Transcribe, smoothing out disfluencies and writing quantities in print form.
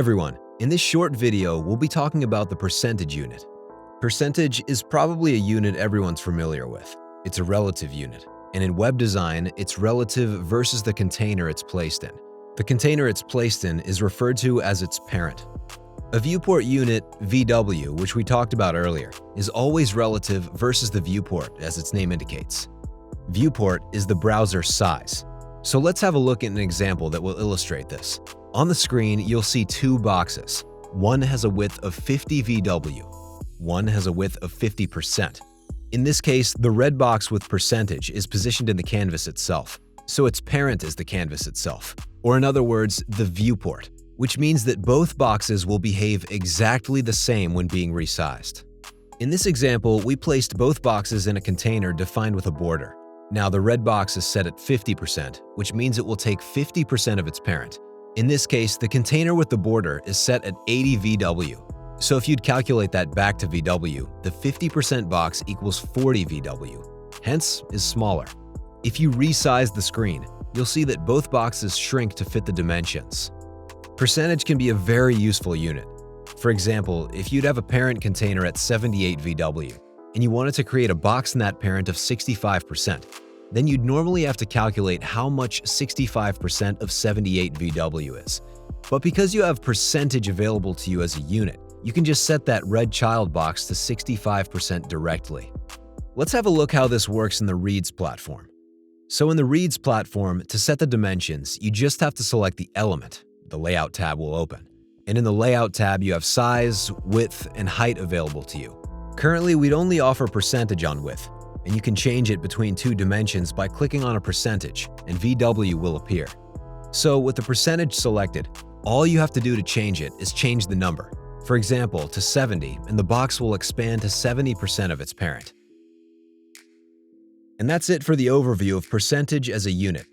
everyone, in this short video we'll be talking about the percentage unit. Percentage is probably a unit everyone's familiar with. It's a relative unit, and in web design it's relative versus the container it's placed in. The container it's placed in is referred to as its parent. A viewport unit, VW, which we talked about earlier, is always relative versus the viewport, as its name indicates. Viewport is the browser size. So let's have a look at an example that will illustrate this. On the screen, you'll see two boxes. One has a width of 50 VW. One has a width of 50%. In this case, the red box with percentage is positioned in the canvas itself, so its parent is the canvas itself, or in other words, the viewport, which means that both boxes will behave exactly the same when being resized. In this example, we placed both boxes in a container defined with a border. Now the red box is set at 50%, which means it will take 50% of its parent. In this case, the container with the border is set at 80 VW. So if you'd calculate that back to VW, the 50% box equals 40 VW, hence is smaller. If you resize the screen, you'll see that both boxes shrink to fit the dimensions. Percentage can be a very useful unit. For example, if you'd have a parent container at 78 VW, and you wanted to create a box in that parent of 65%, then you'd normally have to calculate how much 65% of 78 VW is. But because you have percentage available to you as a unit, you can just set that red child box to 65% directly. Let's have a look how this works in the Readz platform. So in the Readz platform, to set the dimensions, you just have to select the element. The Layout tab will open. And in the Layout tab, you have size, width, and height available to you. Currently, we'd only offer percentage on width, and you can change it between two dimensions by clicking on a percentage, and VW will appear. So with the percentage selected, all you have to do to change it is change the number. For example, to 70, and the box will expand to 70% of its parent. And that's it for the overview of percentage as a unit.